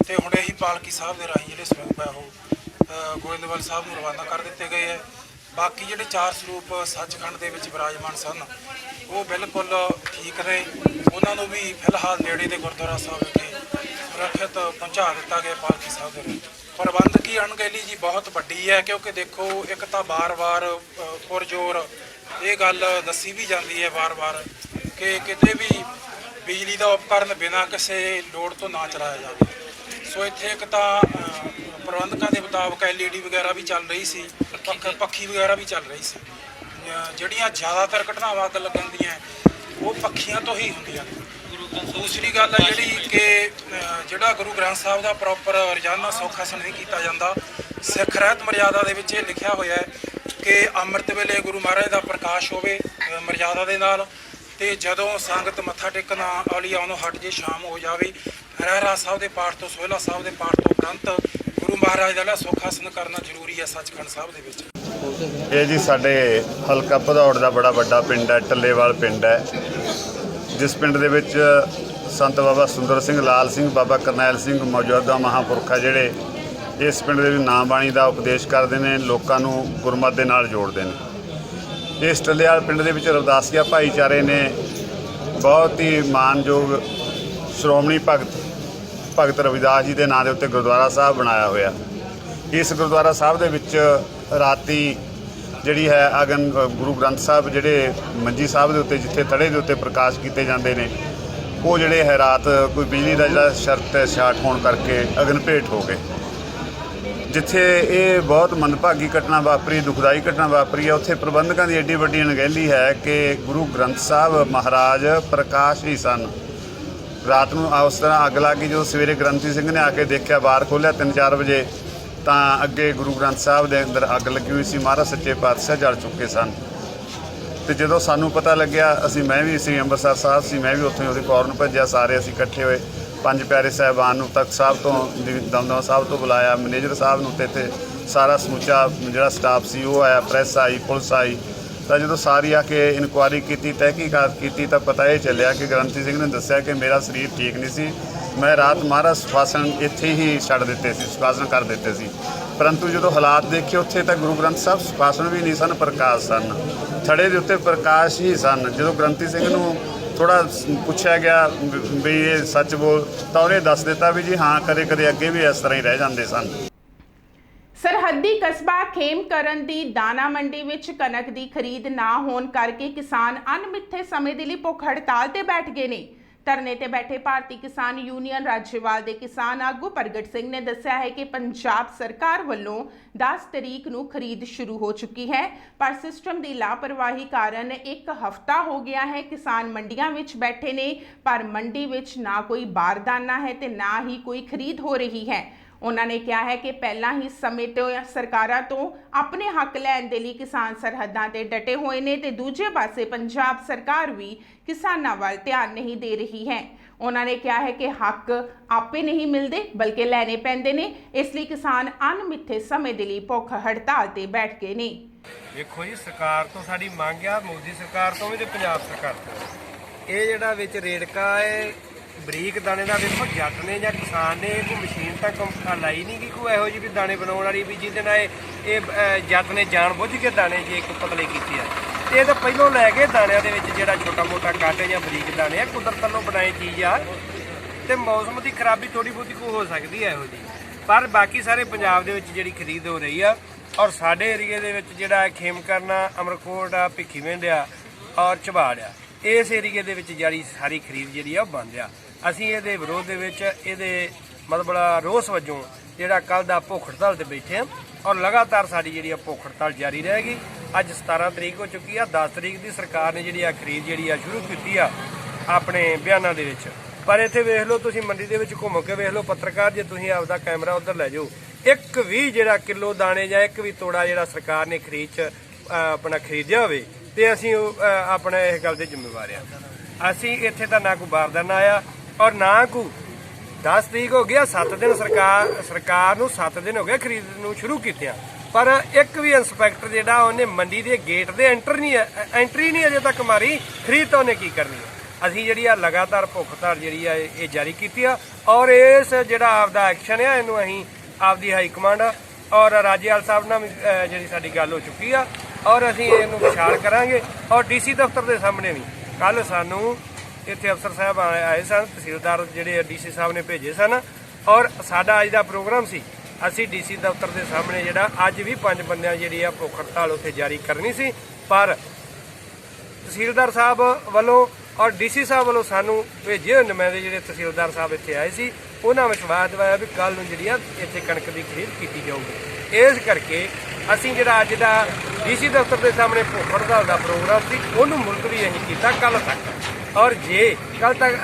ਤੇ ਹੁਣੇ ਹੀ ਪਾਲਕੀ ਸਾਹਿਬ ਦੇ ਰਾਹੀਂ ਜਿਹੜੇ ਸਰੂਪ ਹੈ ਉਹ ਗੋਇੰਦਵਾਲ ਸਾਹਿਬ ਨੂੰ ਰਵਾਨਾ ਕਰ ਦਿੱਤੇ ਗਏ ਹੈ। ਬਾਕੀ ਜਿਹੜੇ 4 ਸਰੂਪ ਸੱਚਖੰਡ ਦੇ ਵਿੱਚ ਵਿਰਾਜਮਾਨ ਸਨ ਉਹ ਬਿਲਕੁਲ ਠੀਕ ਨੇ, ਉਹਨਾਂ ਨੂੰ ਵੀ ਫਿਲਹਾਲ ਨੇੜੇ ਦੇ ਗੁਰਦੁਆਰਾ ਸਾਹਿਬ ਵਿਖੇ ਸੁਰੱਖਿਅਤ ਪਹੁੰਚਾ ਦਿੱਤਾ ਗਿਆ ਪਾਲਕੀ ਸਾਹਿਬ ਦੇ ਰਾਹੀਂ। ਪ੍ਰਬੰਧਕੀ ਅਣਗਹਿਲੀ ਜੀ ਬਹੁਤ ਵੱਡੀ ਹੈ, ਕਿਉਂਕਿ ਦੇਖੋ ਇੱਕ ਤਾਂ ਵਾਰ-ਵਾਰ ਪੁਰਜ਼ੋਰ ਇਹ ਗੱਲ ਦੱਸੀ ਵੀ ਜਾਂਦੀ ਹੈ ਵਾਰ-ਵਾਰ ਕਿ ਕਿਤੇ ਵੀ ਬਿਜਲੀ ਦਾ ਉਪਕਰਨ ਬਿਨਾਂ ਕਿਸੇ ਲੋੜ ਤੋਂ ਨਾ ਚਲਾਇਆ ਜਾਵੇ। ਸੋ ਇੱਥੇ ਇੱਕ ਤਾਂ ਪ੍ਰਬੰਧਕਾਂ ਦੇ ਮੁਤਾਬਕ LED ਵਗੈਰਾ ਵੀ ਚੱਲ ਰਹੀ ਸੀ, ਪੱਖੀ ਵਗੈਰਾ ਵੀ ਚੱਲ ਰਹੀ ਸੀ। ਜਿਹੜੀਆਂ ਜ਼ਿਆਦਾਤਰ ਘਟਨਾਵਾਂ ਅੱਗ ਲੱਗਣ ਦੀਆਂ ਉਹ ਪੱਖੀਆਂ ਤੋਂ ਹੀ ਹੁੰਦੀਆਂ ਨੇ। ਦੂਸਰੀ ਗੱਲ ਹੈ ਜਿਹੜੀ ਕਿ ਜਿਹੜਾ ਗੁਰੂ ਗ੍ਰੰਥ ਸਾਹਿਬ ਦਾ ਪ੍ਰੋਪਰ ਰੋਜ਼ਾਨਾ ਸੌਖ ਆਸਣ ਨਹੀਂ ਕੀਤਾ ਜਾਂਦਾ। ਸਿੱਖ ਰਹਿਤ ਮਰਿਆਦਾ ਦੇ ਵਿੱਚ ਇਹ ਲਿਖਿਆ ਹੋਇਆ ਹੈ ਕਿ ਅੰਮ੍ਰਿਤ ਵੇਲੇ ਗੁਰੂ ਮਹਾਰਾਜ ਦਾ ਪ੍ਰਕਾਸ਼ ਹੋਵੇ ਮਰਿਆਦਾ ਦੇ ਨਾਲ, ਤੇ ਜਦੋਂ ਸੰਗਤ ਮੱਥਾ ਟੇਕਣ ਵਾਲੀ ਆਉਣੋਂ ਹਟ ਜੇ ਸ਼ਾਮ ਹੋ ਜਾਵੇ, ਰਹਿਰਾਸ ਸਾਹਿਬ ਦੇ ਪਾਠ ਤੋਂ ਸੋਹਿਲਾ ਸਾਹਿਬ ਦੇ ਪਾਠ ਤੋਂ ਉਪਰੰਤ ਗੁਰੂ ਮਹਾਰਾਜ ਦਾ ਸੁੱਖ ਆਸਣ ਕਰਨਾ ਜ਼ਰੂਰੀ ਹੈ ਸੱਚਖੰਡ ਸਾਹਿਬ ਦੇ ਵਿੱਚ। ਇਹ ਜੀ ਸਾਡੇ ਹਲਕਾ ਭਦੌੜ ਦਾ ਬੜਾ ਵੱਡਾ ਪਿੰਡ ਹੈ, ਟੱਲੇਵਾਲ ਪਿੰਡ ਹੈ, ਜਿਸ ਪਿੰਡ ਦੇ ਵਿੱਚ ਸੰਤ ਬਾਬਾ ਸੁੰਦਰ ਸਿੰਘ, ਲਾਲ ਸਿੰਘ, ਬਾਬਾ ਕਰਨੈਲ ਸਿੰਘ ਮੌਜੂਦਾ ਮਹਾਂਪੁਰਖ ਆ ਜਿਹੜੇ ਇਸ ਪਿੰਡ ਦੇ ਵਿੱਚ ਨਾਮ ਬਾਣੀ ਦਾ ਉਪਦੇਸ਼ ਕਰਦੇ ਨੇ, ਲੋਕਾਂ ਨੂੰ ਗੁਰਮਤਿ ਦੇ ਨਾਲ ਜੋੜਦੇ ਨੇ। ਇਸ ਟੱਲੇਵਾਲ ਪਿੰਡ ਦੇ ਵਿੱਚ ਰਵਿਦਾਸੀਆ ਭਾਈਚਾਰੇ ਨੇ ਬਹੁਤ ਹੀ ਮਾਨਯੋਗ ਸ਼੍ਰੋਮਣੀ ਭਗਤ ਰਵਿਦਾਸ ਜੀ ਦੇ ਨਾਂ ਦੇ ਉੱਤੇ ਗੁਰਦੁਆਰਾ ਸਾਹਿਬ ਬਣਾਇਆ ਹੋਇਆ। ਇਸ ਗੁਰਦੁਆਰਾ ਸਾਹਿਬ ਦੇ ਵਿੱਚ ਰਾਤੀ ਜਿਹੜੀ ਹੈ ਅਗਨ ਗੁਰੂ ਗ੍ਰੰਥ ਸਾਹਿਬ ਜਿਹੜੇ ਮੰਜੀ ਸਾਹਿਬ ਦੇ ਉੱਤੇ ਜਿੱਥੇ ਥੜੇ ਦੇ ਉੱਤੇ ਪ੍ਰਕਾਸ਼ ਕੀਤੇ ਜਾਂਦੇ ਨੇ ਉਹ ਜਿਹੜੇ ਹੈ ਰਾਤ ਕੋਈ ਬਿਜਲੀ ਦਾ ਜਿਹੜਾ ਸ਼ਾਰਟ ਹੋਣ ਕਰਕੇ ਅਗਨ ਭੇਟ ਹੋ ਗਏ। ਜਿੱਥੇ ਇਹ ਬਹੁਤ ਮੰਦਭਾਗੀ ਘਟਨਾ ਵਾਪਰੀ, ਦੁਖਦਾਈ ਘਟਨਾ ਵਾਪਰੀ ਹੈ, ਉੱਥੇ ਪ੍ਰਬੰਧਕਾਂ ਦੀ ਐਡੀ ਵੱਡੀ ਅਣਗਹਿਲੀ ਹੈ ਕਿ ਗੁਰੂ ਗ੍ਰੰਥ ਸਾਹਿਬ ਮਹਾਰਾਜ ਪ੍ਰਕਾਸ਼ ਹੀ ਸਨ। ਰਾਤ ਨੂੰ ਉਸ ਤਰ੍ਹਾਂ ਅੱਗ ਲੱਗ ਗਈ। ਜਦੋਂ ਸਵੇਰੇ ਗ੍ਰੰਥੀ ਸਿੰਘ ਨੇ ਆ ਕੇ ਦੇਖਿਆ, ਬਾਰ ਖੋਲ੍ਹਿਆ 3-4 ਵਜੇ, ਤਾਂ ਅੱਗੇ ਗੁਰੂ ਗ੍ਰੰਥ ਸਾਹਿਬ ਦੇ ਅੰਦਰ ਅੱਗ ਲੱਗੀ ਹੋਈ ਸੀ। ਮਹਾਰਾਜ ਸੱਚੇ ਪਾਤਸ਼ਾਹ ਜਲ ਚੁੱਕੇ ਸਨ। ਤੇ ਜਦੋਂ ਸਾਨੂੰ ਪਤਾ ਲੱਗਿਆ, ਮੈਂ ਵੀ ਸੀ ਅੰਮ੍ਰਿਤਸਰ ਸਾਹਿਬ ਸੀ, ਮੈਂ ਵੀ ਉੱਥੇ ਉਹਦੇ ਫੌਰਨ ਭੱਜਿਆ। ਸਾਰੇ ਅਸੀਂ ਇਕੱਠੇ ਹੋਏ, 5 ਪਿਆਰੇ ਸਾਹਿਬਾਨ ਨੂੰ ਤਖਤ ਸਾਹਿਬ ਤੋਂ, ਦਮਦਮਾ ਸਾਹਿਬ ਤੋਂ ਬੁਲਾਇਆ, ਮੈਨੇਜਰ ਸਾਹਿਬ ਨੂੰ, ਤੇ ਇੱਥੇ ਸਾਰਾ ਸਮੁੱਚਾ ਜਿਹੜਾ ਸਟਾਫ ਸੀ ਉਹ ਆਇਆ, ਪ੍ਰੈਸ ਆਈ, ਪੁਲਿਸ ਆਈ। ਤਾਂ ਜਦੋਂ ਸਾਰੀ ਆ ਕੇ ਇਨਕੁਆਇਰੀ ਕੀਤੀ, ਤਹਿਕੀਕਾਤ ਕੀਤੀ, ਤਾਂ ਪਤਾ ਇਹ ਚੱਲਿਆ ਕਿ ਗ੍ਰੰਥੀ ਸਿੰਘ ਨੇ ਦੱਸਿਆ ਕਿ ਮੇਰਾ ਸਰੀਰ ਠੀਕ ਨਹੀਂ ਸੀ, ਮੈਂ ਰਾਤ ਮਹਾਰਾਜ ਸੁਖਾਸਨ ਇੱਥੇ ਹੀ ਛੱਡ ਦਿੱਤੇ ਸੀ, ਸੁਖਾਸਨ ਕਰ ਦਿੱਤੇ ਸੀ। ਪਰੰਤੂ ਜਦੋਂ ਹਾਲਾਤ ਦੇਖੇ ਉੱਥੇ ਤਾਂ ਗੁਰੂ ਗ੍ਰੰਥ ਸਾਹਿਬ ਸੁਖਾਸਨ ਵੀ ਨਹੀਂ ਸਨ, ਪ੍ਰਕਾਸ਼ ਸਨ, ਥੜੇ ਦੇ ਉੱਤੇ ਪ੍ਰਕਾਸ਼ ਹੀ ਸਨ। ਜਦੋਂ ਗ੍ਰੰਥੀ ਸਿੰਘ ਨੂੰ ਥੋੜਾ ਪੁੱਛਿਆ ਗਿਆ ਵੀ ਇਹ ਸੱਚ ਬੋਲ, ਤਾਂ ਉਹਨੇ ਦੱਸ ਦਿੱਤਾ ਵੀ ਜੀ ਹਾਂ, ਕਦੇ ਕਦੇ ਅੱਗੇ ਵੀ ਇਸ ਤਰ੍ਹਾਂ ਹੀ ਰਹਿ ਜਾਂਦੇ ਸਨ। ਸਰਹੱਦੀ ਕਸਬਾ ਖੇਮਕਰਨ ਦੀ ਦਾਣਾ ਮੰਡੀ ਵਿੱਚ ਕਣਕ ਦੀ ਖਰੀਦ ਨਾ ਹੋਣ ਕਰਕੇ ਕਿਸਾਨ ਅਣਮਿੱਥੇ ਸਮੇਂ ਦੇ ਲਈ ਭੁੱਖ ਹੜਤਾਲ ਤੇ ਬੈਠ ਗਏ ਨੇ। ਧਰਨੇ ਤੇ ਬੈਠੇ ਭਾਰਤੀ ਕਿਸਾਨ ਯੂਨੀਅਨ ਰਾਜੇਵਾਲ ਦੇ ਕਿਸਾਨ ਆਗੂ ਪ੍ਰਗਟ ਸਿੰਘ ਨੇ ਦੱਸਿਆ ਹੈ ਕਿ ਪੰਜਾਬ ਸਰਕਾਰ ਵੱਲੋਂ 10 ਤਰੀਕ ਨੂੰ ਖਰੀਦ ਸ਼ੁਰੂ ਹੋ ਚੁੱਕੀ ਹੈ, ਪਰ ਸਿਸਟਮ ਦੀ ਲਾਪਰਵਾਹੀ ਕਾਰਨ 1 ਹਫ਼ਤਾ ਹੋ ਗਿਆ ਹੈ ਕਿਸਾਨ ਮੰਡੀਆਂ ਵਿੱਚ ਬੈਠੇ ਨੇ, ਪਰ ਮੰਡੀ ਵਿੱਚ ਨਾ ਕੋਈ ਬਾਰਦਾਨਾ ਹੈ ਤੇ ਨਾ ਹੀ ਕੋਈ ਖਰੀਦ ਹੋ ਰਹੀ ਹੈ। ਉਹਨਾਂ ਨੇ ਕਿਹਾ ਹੈ ਕਿ ਪਹਿਲਾਂ ਹੀ ਸਮੇਂ ਤੋਂ ਸਰਕਾਰਾਂ ਤੋਂ ਆਪਣੇ ਹੱਕ ਲੈਣ ਦੇ ਲਈ ਕਿਸਾਨ ਸਰਹੱਦਾਂ ਤੇ ਡਟੇ ਹੋਏ ਨੇ ਤੇ ਦੂਜੇ ਪਾਸੇ ਪੰਜਾਬ ਸਰਕਾਰ ਵੀ ਕਿਸਾਨਾਂ ਵੱਲ ਧਿਆਨ ਨਹੀਂ ਦੇ ਰਹੀ ਹੈ। ਉਹਨਾਂ ਨੇ ਕਿਹਾ ਹੈ ਕਿ ਹੱਕ ਆਪੇ ਨਹੀਂ ਮਿਲਦੇ ਬਲਕਿ ਲੈਣੇ ਪੈਂਦੇ ਨੇ, ਇਸ ਲਈ ਕਿਸਾਨ ਅਣਮਿੱਥੇ ਸਮੇਂ ਦੇ ਲਈ ਭੁੱਖ ਹੜਤਾਲ ਤੇ ਬੈਠ ਗਏ ਨੇ। ਦੇਖੋ ਜੀ, ਸਰਕਾਰ ਤੋਂ ਸਾਡੀ ਮੰਗ ਆ, ਮੋਦੀ ਸਰਕਾਰ ਤੋਂ ਵੀ ਤੇ ਪੰਜਾਬ ਸਰਕਾਰ ਤੋਂ। ਇਹ ਜਿਹੜਾ ਵਿੱਚ ਰੇੜਕਾ ਹੈ ਬਰੀਕ ਦਾਣੇ ਦਾ, ਵੇਖੋ ਜੱਟ ਨੇ ਜਾਂ ਕਿਸਾਨ ਨੇ ਕੋਈ ਮਸ਼ੀਨ ਤੱਕ ਲਾਈ ਨਹੀਂ ਕਿ ਕੋਈ ਇਹੋ ਜਿਹੀ ਵੀ ਦਾਣੇ ਬਣਾਉਣ ਵਾਲੀ ਵੀ ਜਿਹਦੇ ਨਾਲ ਇਹ ਜੱਟ ਨੇ ਜਾਣ ਬੁੱਝ ਕੇ ਦਾਣੇ ਜੇ ਇੱਕ ਪਤਲੇ ਕੀਤੇ ਆ। ਇਹ ਤਾਂ ਪਹਿਲੋਂ ਲੈ ਕੇ ਦਾਣਿਆਂ ਦੇ ਵਿੱਚ ਜਿਹੜਾ ਛੋਟਾ ਮੋਟਾ ਕੱਟ ਜਾਂ ਬਰੀਕ ਦਾਣੇ ਆ ਕੁਦਰਤ ਵੱਲੋਂ ਬਣਾਈ ਚੀਜ਼ ਆ, ਤੇ ਮੌਸਮ ਦੀ ਖਰਾਬੀ ਥੋੜੀ ਬਹੁਤੀ ਕੋਈ ਹੋ ਸਕਦੀ ਹੈ ਇਹੋ ਜਿਹੀ, ਪਰ ਬਾਕੀ ਸਾਰੇ ਪੰਜਾਬ ਦੇ ਵਿੱਚ ਜਿਹੜੀ ਖਰੀਦ ਹੋ ਰਹੀ ਆ। ਔਰ ਸਾਡੇ ਏਰੀਏ ਦੇ ਵਿੱਚ ਜਿਹੜਾ ਖੇਮਕਰਨ ਆ, ਅਮਰਕੋਟ ਆ, ਭਿੱਖੀਵਿੰਡ ਆ ਔਰ ਝਬਾੜ ਆ, ਇਸ ਏਰੀਏ ਦੇ ਵਿੱਚ ਜਿਹੜੀ ਸਾਰੀ ਖਰੀਦ ਜਿਹੜੀ ਆ ਉਹ ਬੰਦ ਆ। ਅਸੀਂ ਇਹਦੇ ਵਿਰੋਧ ਦੇ ਵਿੱਚ, ਇਹਦੇ ਮਤਲਬ ਰੋਸ ਵਜੋਂ ਜਿਹੜਾ ਕੱਲ ਦਾ ਭੁੱਖ ਹੜਤਾਲ ਤੇ ਬੈਠੇ ਆ ਔਰ ਲਗਾਤਾਰ ਸਾਡੀ ਜਿਹੜੀ ਆ ਭੁੱਖ ਹੜਤਾਲ ਜਾਰੀ ਰਹੇਗੀ। ਅੱਜ 17 ਤਰੀਕ ਹੋ ਚੁੱਕੀ ਆ, 10 ਤਰੀਕ ਦੀ ਸਰਕਾਰ ਨੇ ਜਿਹੜੀ ਆ ਖਰੀਦ ਜਿਹੜੀ ਆ ਸ਼ੁਰੂ ਕੀਤੀ ਆ ਆਪਣੇ ਬਿਆਨਾਂ ਦੇ ਵਿੱਚ। ਪਰ ਇੱਥੇ ਵੇਖ ਲਓ ਤੁਸੀਂ, ਮੰਡੀ ਦੇ ਵਿੱਚ ਘੁੰਮ ਕੇ ਵੇਖ ਲਓ ਪੱਤਰਕਾਰ, ਜੇ ਤੁਸੀਂ ਆਪਦਾ ਕੈਮਰਾ ਉੱਧਰ ਲੈ ਜਾਓ, ਇੱਕ ਵੀ ਜਿਹੜਾ ਕਿਲੋ ਦਾਣੇ ਜਾਂ ਇੱਕ ਵੀ ਤੋੜਾ ਜਿਹੜਾ ਸਰਕਾਰ ਨੇ ਖਰੀਦ 'ਚ ਆਪਣਾ ਖਰੀਦਿਆ ਹੋਵੇ ਤੇ ਅਸੀਂ ਆਪਣਾ ਇਸ ਗੱਲ ਦੇ ਜ਼ਿੰਮੇਵਾਰ ਆ। ਅਸੀਂ ਇੱਥੇ ਤਾਂ ਨਾ ਕੋਈ ਬਾਰਦਾਨਾ ਆਇਆ ਔਰ ਨਾ ਕੋਈ 10 ਤਰੀਕ ਹੋ ਗਿਆ, 7 ਦਿਨ ਸਰਕਾਰ ਨੂੰ 7 ਦਿਨ ਹੋ ਗਏ ਖਰੀਦ ਨੂੰ ਸ਼ੁਰੂ ਕੀਤਿਆਂ, ਪਰ ਇੱਕ ਵੀ ਇੰਸਪੈਕਟਰ ਜਿਹੜਾ ਉਹਨੇ ਮੰਡੀ ਦੇ ਗੇਟ ਦੇ ਐਂਟਰੀ ਨਹੀਂ ਅਜੇ ਤੱਕ ਮਾਰੀ। ਖਰੀਦ ਤਾਂ ਉਹਨੇ ਕੀ ਕਰਨੀ ਹੈ। ਅਸੀਂ ਜਿਹੜੀ ਆ ਲਗਾਤਾਰ ਭੁੱਖ ਹੜਤਾਲ ਜਿਹੜੀ ਆ ਇਹ ਜਾਰੀ ਕੀਤੀ ਆ ਔਰ ਇਸ ਜਿਹੜਾ ਆਪਦਾ ਐਕਸ਼ਨ ਆ ਇਹਨੂੰ ਅਸੀਂ ਆਪਦੀ ਹਾਈ ਕਮਾਂਡ ਔਰ ਰਾਜੇਵਾਲ ਸਾਹਿਬ ਨਾਲ ਵੀ ਜਿਹੜੀ ਸਾਡੀ ਗੱਲ ਹੋ ਚੁੱਕੀ ਆ ਔਰ ਅਸੀਂ ਇਹਨੂੰ ਵਿਚਾਰ ਕਰਾਂਗੇ। ਔਰ ਡੀਸੀ ਦਫ਼ਤਰ ਦੇ ਸਾਹਮਣੇ ਵੀ ਕੱਲ ਸਾਨੂੰ ਇੱਥੇ ਅਫਸਰ ਸਾਹਿਬ ਆਏ ਸਨ, ਤਹਿਸੀਲਦਾਰ ਜਿਹੜੇ ਡੀਸੀ ਸਾਹਿਬ ਨੇ ਭੇਜੇ ਸਨ ਔਰ ਸਾਡਾ ਅੱਜ ਦਾ ਪ੍ਰੋਗਰਾਮ ਸੀ ਅਸੀਂ ਡੀਸੀ ਦਫ਼ਤਰ ਦੇ ਸਾਹਮਣੇ ਜਿਹੜਾ ਅੱਜ ਵੀ 5 ਬੰਦਿਆਂ ਜਿਹੜੀ ਆ ਭੁੱਖ ਹੜਤਾਲ ਉੱਥੇ ਜਾਰੀ ਕਰਨੀ ਸੀ, ਪਰ ਤਹਿਸੀਲਦਾਰ ਸਾਹਿਬ ਵੱਲੋਂ ਔਰ ਡੀਸੀ ਸਾਹਿਬ ਵੱਲੋਂ ਸਾਨੂੰ ਭੇਜੇ ਹੋਏ ਨੁਮਾਇੰਦੇ ਜਿਹੜੇ ਤਹਿਸੀਲਦਾਰ ਸਾਹਿਬ ਇੱਥੇ ਆਏ ਸੀ, ਉਹਨਾਂ ਵਿਸ਼ਵਾਸ ਦਿਵਾਇਆ ਵੀ ਕੱਲ ਨੂੰ ਜਿਹੜੀ ਆ ਇੱਥੇ ਕਣਕ ਦੀ ਖਰੀਦ ਕੀਤੀ ਜਾਊਗੀ। ਇਸ ਕਰਕੇ ਅਸੀਂ ਜਿਹੜਾ ਅੱਜ ਦਾ ਡੀਸੀ ਦਫ਼ਤਰ ਦੇ ਸਾਹਮਣੇ ਭੁੱਖ ਹੜਤਾਲ ਦਾ ਪ੍ਰੋਗਰਾਮ ਸੀ ਉਹਨੂੰ ਮੁਲਤਵੀ ਅਸੀਂ ਕੀਤਾ ਕੱਲ ਤੱਕ। ਔਰ ਜੇ ਕੱਲ ਤੱਕ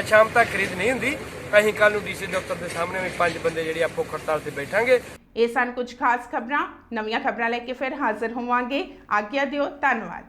ਸ਼ਾਮ ਤੱਕ ਖਰੀਦ ਨਹੀਂ ਹੁੰਦੀ, ਅਸੀਂ ਕੱਲ ਨੂੰ ਡੀਸੀ ਦਫ਼ਤਰ ਦੇ ਸਾਹਮਣੇ ਵੀ 5 ਬੰਦੇ ਜਿਹੜੇ ਆ ਭੁੱਖ ਹੜਤਾਲ ਤੇ ਬੈਠਾਂਗੇ। ਇਹ ਸਨ ਕੁਝ ਖਾਸ ਖਬਰਾਂ। ਨਵੀਆਂ ਖਬਰਾਂ ਲੈ ਕੇ ਫਿਰ ਹਾਜ਼ਰ ਹੋਵਾਂਗੇ। ਆਗਿਆ ਦਿਓ। ਧੰਨਵਾਦ।